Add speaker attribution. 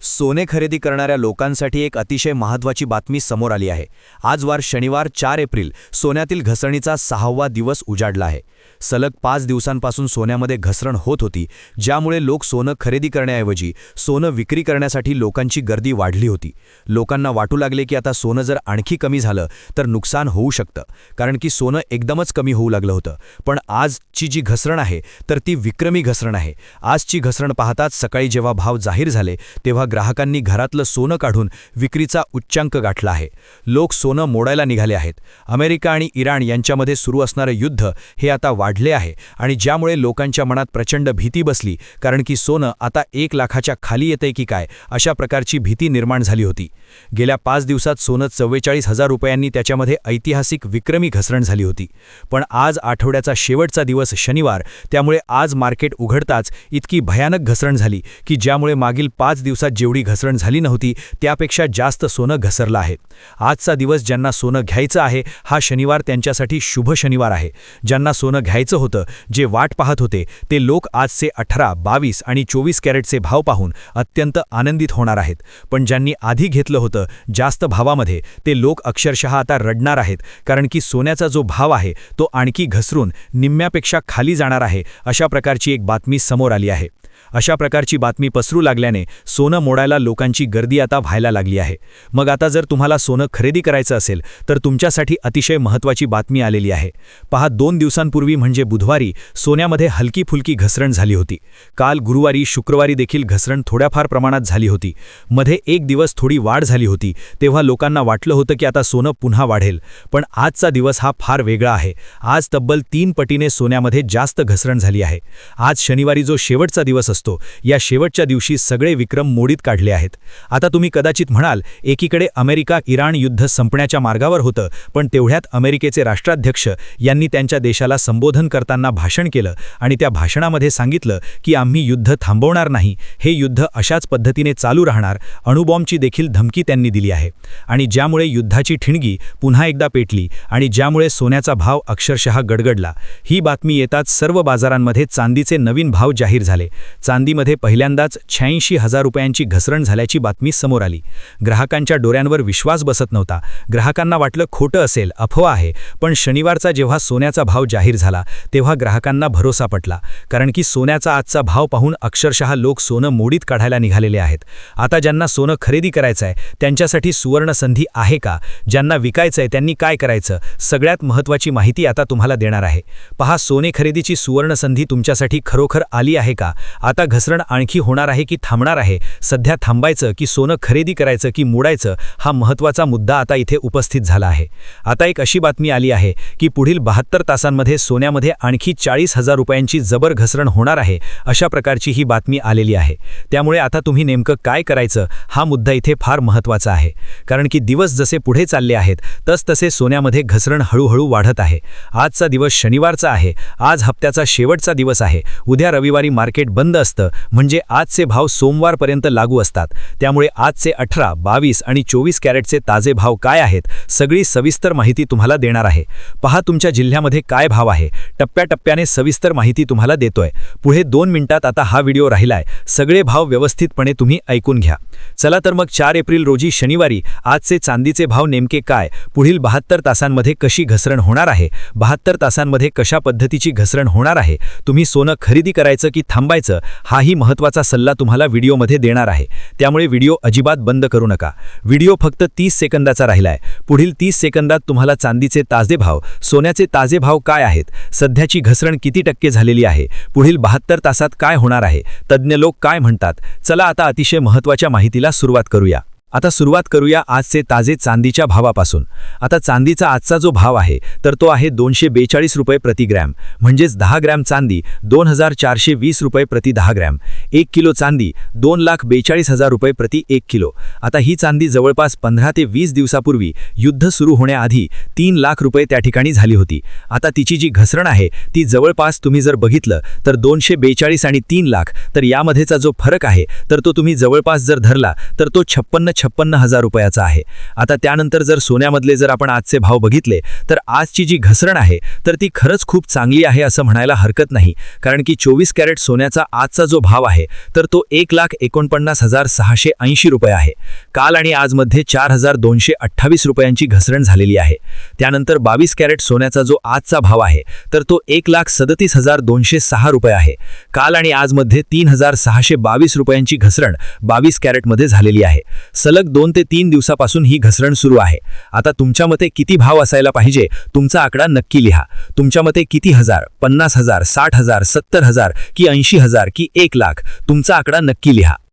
Speaker 1: सोने खरेदी करणाऱ्या लोकांसाठी एक अतिशय महत्त्वाची बातमी समोर आली आहे। आज वार शनिवार 4 एप्रिल सोन्यातील घसरणीचा 6वा दिवस उजाडला आहे। सलग 5 दिवसांपासून सोन्यामध्ये घसरण होत होती, ज्यामुळे लोक सोनं खरेदी करण्याऐवजी सोनं विक्री करण्यासाठी लोकांची गर्दी वाढली होती। लोकांना वाटू लागले की आता सोनं जर आणखी कमी झालं तर नुकसान होऊ शकतं, कारण की सोनं एकदमच कमी होऊ लागलं होतं। पण आजची जी घसरण आहे तर ती विक्रमी घसरण आहे। आजची घसरण पाहताच सकाळी जेव्हा भाव जाहीर झाले तेव्हा ग्राहकांनी घरातलं सोनं काढून विक्रीचा उच्चांक गाठला आहे। लोक सोनं मोडायला निघाले आहेत। अमेरिका आणि इराण यांच्यामध्ये सुरू असणारं युद्ध हे आता वाढले आहे आणि ज्यामुळे लोकांच्या मनात प्रचंड भीती बसली, कारण की सोनं आता 1 लाखाच्या खाली येतंय की काय अशा प्रकारची भीती निर्माण झाली होती। गेल्या 5 दिवसात सोनं 44,000 रुपयांनी त्याच्यामध्ये ऐतिहासिक विक्रमी घसरण झाली होती। पण आज आठवड्याचा शेवटचा दिवस शनिवार, त्यामुळे आज मार्केट उघडताच इतकी भयानक घसरण झाली की ज्यामुळे मागील 5 दिवसात जेवढी घसरण झाली नव्हती त्यापेक्षा जास्त सोनं घसरलं आहे। आजचा दिवस ज्यांना सोनं घ्यायचं आहे हा शनिवार त्यांच्यासाठी शुभ शनिवार आहे। ज्यांना सोनं घ्यायचं होतं, जे वाट पाहत होते, ते लोक आजचे 18, 22 आणि 24 कॅरेटचे भाव पाहून अत्यंत आनंदित होणार आहेत। पण ज्यांनी आधी घेतलं होतं जास्त भावामध्ये, ते लोक अक्षरशः आता रडणार आहेत, कारण की सोन्याचा जो भाव आहे तो आणखी घसरून निम्म्यापेक्षा खाली जाणार आहे अशा प्रकारची एक बातमी समोर आली आहे। अशा प्रकारची बातमी पसरू लागल्याने सोनं मोडायला लोकांची गर्दी आता व्हायला लागली आहे। मग आता जर तुम्हाला सोनं खरेदी करायचं असेल तर तुमच्यासाठी अतिशय महत्त्वाची बातमी आलेली आहे। पहा, 2 दिवसांपूर्वी म्हणजे बुधवारी सोन्यामध्ये हलकी फुलकी घसरण झाली होती। काल गुरुवारी, शुक्रवारी देखील घसरण थोड्याफार प्रमाणात झाली होती। मध्ये एक दिवस थोडी वाढ झाली होती, तेव्हा लोकांना वाटलं होतं की आता सोनं पुन्हा वाढेल। पण आजचा दिवस हा फार वेगळा आहे। आज तब्बल 3 पटीने सोन्यामध्ये जास्त घसरण झाली आहे। आज शनिवारी जो शेवटचा दिवस असतो, या शेवटच्या दिवशी सगळे विक्रम मोडीत काढले आहेत। आता तुम्ही कदाचित म्हणाल, एकीकडे अमेरिका इराण युद्ध संपण्याच्या मार्गावर होतं, पण तेवढ्यात अमेरिकेचे राष्ट्राध्यक्ष यांनी त्यांच्या देशाला संबोधन करताना भाषण केलं आणि त्या भाषणामध्ये सांगितलं की आम्ही युद्ध थांबवणार नाही, हे युद्ध अशाच पद्धतीने चालू राहणार। अणुबॉम्बची देखील धमकी त्यांनी दिली आहे आणि ज्यामुळे युद्धाची ठिणगी पुन्हा एकदा पेटली आणि ज्यामुळे सोन्याचा भाव अक्षरशः गडगडला। ही बातमी येताच सर्व बाजारांमध्ये चांदीचे नवीन भाव जाहीर झाले। चांदीमध्ये पहिल्यांदाच 86,000 रुपयांची घसरण झाल्याची बातमी समोर आली। ग्राहकांच्या डोळ्यांवर विश्वास बसत नव्हता। ग्राहकांना वाटलं खोटं असेल, अफवा आहे। पण शनिवारचा जेव्हा सोन्याचा भाव जाहीर झाला तेव्हा ग्राहकांना भरोसा पटला, कारण की सोन्याचा आजचा भाव पाहून अक्षरशः लोक सोनं मोडीत काढायला निघालेले आहेत। आता ज्यांना सोनं खरेदी करायचं आहे त्यांच्यासाठी सुवर्ण संधी आहे का? ज्यांना विकायचं आहे त्यांनी काय करायचं? सगळ्यात महत्त्वाची माहिती आता तुम्हाला देणार आहे। पहा, सोने खरेदीची सुवर्ण संधी तुमच्यासाठी खरोखर आली आहे का? आता घसरण आणखी होणार आहे की थांबणार आहे? सध्या थांबायचं की सोनं खरेदी करायचं की मोडायचं, हा महत्त्वाचा मुद्दा आता इथे उपस्थित झाला आहे। आता एक अशी बातमी आली आहे की पुढील 72 तासांमध्ये सोन्यामध्ये आणखी 40,000 रुपयांची जबर घसरण होणार आहे, अशा प्रकारची ही बातमी आलेली आहे। त्यामुळे आता तुम्ही नेमकं काय करायचं हा मुद्दा इथे फार महत्त्वाचा आहे, कारण की दिवस जसे पुढे चालले आहेत तसतसे सोन्यामध्ये घसरण हळूहळू वाढत आहे। आजचा दिवस शनिवारचा आहे, आज हप्त्याचा शेवटचा दिवस आहे। उद्या रविवारी मार्केट बंद असतं, म्हणजे आजचे भाव सोमवारपर्यंत लागू असतात। त्यामुळे आजचे 18, 22 आणि 24 कॅरेटचे ताजे भाव काय आहेत, सगळी सविस्तर माहिती तुम्हाला देणार आहे। पहा, तुमच्या जिल्ह्यामध्ये काय भाव आहे, टप्प्याटप्प्याने सविस्तर माहिती तुम्हाला देतोय। पुढे 2 मिनिटात आता हा व्हिडिओ राहिलाय, सगळे भाव व्यवस्थितपणे तुम्ही ऐकून घ्या। चला तर मग 4 एप्रिल रोजी शनिवारी आजचे चांदीचे भाव नेमके काय, पुढील 72 तासांमध्ये कशी घसरण होणार आहे, 72 तासांमध्ये कशा पद्धतीची घसरण होणार आहे, तुम्ही सोनं खरेदी करायचं की थांबायचं, हाही महत्त्वाचा सल्ला तुम्हाला व्हिडिओमध्ये देणार आहे। त्यामुळे व्हिडिओ अजिबात बंद करू नका। व्हिडिओ फक्त 30 सेकंदाचा राहिलाय। पुढील 30 सेकंदात तुम्हाला चांदीचे ताजे भाव, सोन्याचे ताजे भाव काय आहेत, सध्याची घसरण किती टक्के झालेली आहे, पुढील 72 तासात काय होणार आहे, तज्ज्ञ लोक काय म्हणतात। चला आता अतिशय महत्त्वाच्या माहितीला सुरुवात करूया। आता सुरुवात करूया आजचे ताजे चांदीच्या भावापासून। आता चांदीचा आजचा जो भाव आहे तर तो आहे 242 रुपये प्रति ग्रॅम, म्हणजेच 10 ग्रॅम चांदी 2420 रुपये प्रति 10 ग्रॅम। 1 किलो चांदी 2,42,000 रुपये प्रति 1 किलो। आता ही चांदी जवळपास 15 ते 20 दिवसापूर्वी युद्ध सुरू होण्याआधी 3 लाख रुपये त्या ठिकाणी झाली होती। आता तिची जी घसरण आहे ती जवळपास तुम्ही जर बघितलं तर 242 आणि 3 लाख, तर यामध्येचा जो फरक आहे तर तो तुम्ही जवळपास जर धरला तर तो 56 1,56,000 रुपयाचा आहे. आता त्यानंतर जर सोन्यामधले जर आपण आजचे भाव बघितले तर आजची जी घसरण आहे तर ती खरंच खूप चांगली आहे असं म्हणायला हरकत नाही, कारण की 24 कॅरेट सोन्याचा आजचा जो भाव आहे तर तो 1,49,680 रुपये आहे. काल आणि आजमध्ये 4,228 रुपयांची घसरण झालेली आहे. त्यानंतर 22 कॅरेट सोन्याचा जो आजचा भाव आहे तर तो 1,37,206 रुपये आहे. काल आणि आजमध्ये 3,622 रुपयांची घसरण 22 कॅरेटमध्ये झालेली आहे. सलग 2 ते 3 दिवसापासून ही घसरण सुरू आहे. आता तुमच्या मते किती भाव असायला पाहिजे? तुमचा आकडा नक्की लिहा. तुमच्या मते किती हजार, 50,000, 60,000, 70,000 की 80,000 की 1,00,000? तुमचा आकडा नक्की लिहा.